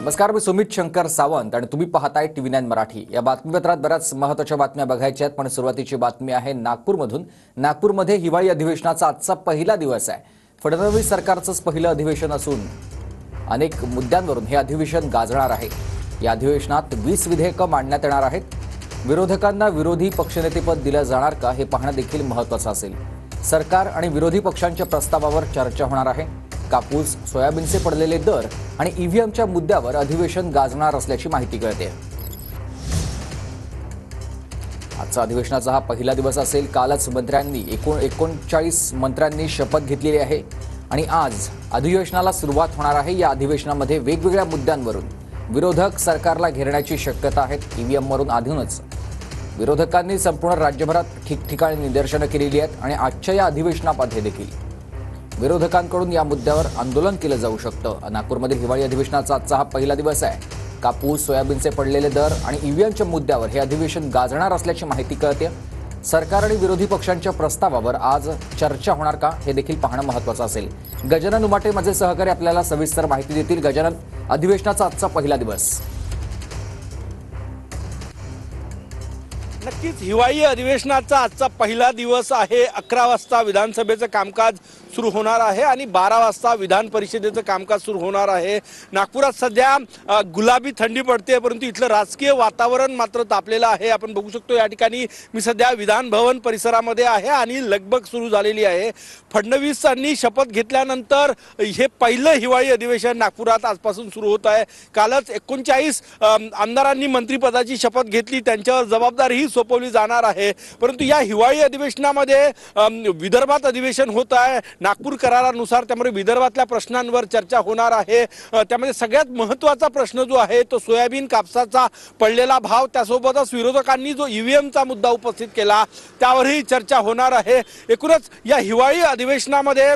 नमस्कार, मी सुमित शंकर सावंत आणि तुम्ही पाहताय TV9 मराठी। या बातमीपत्रात बऱ्याच महत्त्वाच्या बातम्या बघायच्या आहेत, पण सुरुवातीची बातमी आहे नागपूरमधून। नागपूरमध्ये हिवाळी अधिवेशनाचा आजचा पहिला दिवस आहे। फडणवीस सरकारचंच पहिलं अधिवेशन असून अनेक मुद्द्यांवरून हे अधिवेशन गाजणार आहे। या अधिवेशनात 20 विधेयकं मांडण्यात येणार आहेत। विरोधकांना विरोधी पक्षनेतेपद दिलं जाणार का हे पाहणं देखील महत्त्वाचं असेल। सरकार आणि विरोधी पक्षांच्या प्रस्तावावर चर्चा होणार आहे। कापूस, सोयाबीनचे पडलेले दर आणि ईव्हीएमच्या मुद्द्यावर अधिवेशन गाजणार असल्याची माहिती कळते। आजचा अधिवेशनाचा हा पहिला दिवस असेल। कालच मंत्र्यांनी 39 मंत्र्यांनी शपथ घेतलेली आहे आणि आज अधिवेशनाला सुरुवात होणार आहे। या अधिवेशनामध्ये वेगवेगळ्या मुद्द्यांवरून विरोधक सरकारला घेरण्याची शक्यता आहे। ईव्हीएमवरून आधीच विरोधकांनी संपूर्ण राज्यभरात ठिकठिकाणी निदर्शनं केलेली आहेत आणि आजच्या या अधिवेशनामध्ये देखील विरोधकांकडून या मुद्द्यावर आंदोलन केलं जाऊ शकतं। नागपूरमधील हिवाळी अधिवेशनाचा आजचा हा पहिला दिवस आहे। कापूस, सोयाबीनचे पडलेले दर आणि ईव्हीएमच्या मुद्द्यावर हे अधिवेशन गाजणार असल्याची माहिती कळते। सरकार आणि विरोधी पक्षांच्या प्रस्तावावर आज चर्चा होणार का हे देखील पाहणं महत्त्वाचं असेल। गजानन उमाटे माझे सहकारी आपल्याला सविस्तर माहिती देतील। गजानन, अधिवेशनाचा आजचा पहिला दिवस। नक्कीच हिवाळी अधिवेशनाचा आजचा पहिला दिवस आहे। 11 वाजता विधानसभेचं कामकाज सुरू होणार आहे आणि 12 वाजता विधान परिषदेचं कामकाज सुरू होणार आहे। नागपुरात सध्या गुलाबी थंडी पडते, परंतु इथलं राजकीय वातावरण मात्र तापलेलं आहे। आपण बघू शकतो या ठिकाणी मी सध्या विधान भवन परिसरामध्ये आहे आणि लगबग सुरू झालेली आहे। फडणवीसांनी शपथ घेतल्यानंतर हे पहिलं हिवाळी अधिवेशन नागपुरात आजपासून सुरू होत आहे। कालच 39 आमदारांनी मंत्रिपदाची शपथ घेतली, त्यांच्यावर जबाबदारीही सोपवली जाणार आहे। परंतु या हिवाळी अधिवेशनामध्ये विदर्भात अधिवेशन होत आहे नागपूर करारानुसार, त्यामुळे विदर्भातल्या प्रश्नांवर चर्चा होणार आहे। त्यामध्ये सगळ्यात महत्त्वाचा प्रश्न जो आहे तो सोयाबीन कापसाचा पडलेला भाव, त्यासोबतच विरोधकांनी जो ईव्हीएमचा मुद्दा उपस्थित केला त्यावरही चर्चा होणार आहे। एकूणच या हिवाळी अधिवेशनामध्ये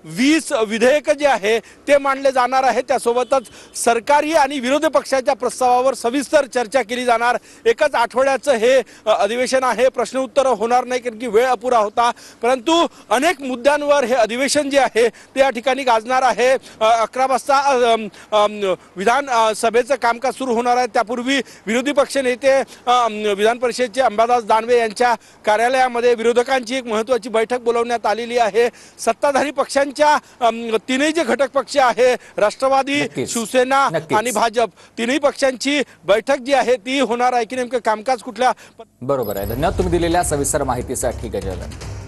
20 विधेयक जे आहे ते मांडले जाणार आहे। त्यासोबतच सरकारी आणि विरोधी पक्षाच्या प्रस्तावावर सविस्तर चर्चा केली जाणार। एकच आठवड्याचं हे अधिवेशन आहे, प्रश्न उत्तर होणार नाही कारण की वेळ अपुरा होता, परंतु अनेक मुद्द्यांवर हे अधिवेशन जे आहे ते या ठिकाणी गाजणार आहे। 11 वाजता विधान सभेचं कामकाज सुरू होणार आहे। त्यापूर्वी विरोधी पक्ष नेते विधान परिषदेचे अंबादास दानवे यांच्या कार्यालयामध्ये विरोधकांची एक महत्त्वाची बैठक बोलवण्यात आलेली आहे। सत्ताधारी पक्षांच्या तीनही जे घटक पक्ष आहे, राष्ट्रवादी, शिवसेना आणि भाजप, तीनही पक्षांची बैठक जी आहे ती होणार आहे की नेमकं कामकाज कुठल्या। बरोबर आहे। धन्यवाद तुम्ही दिलेल्या सविस्तर माहितीसाठी गजानन।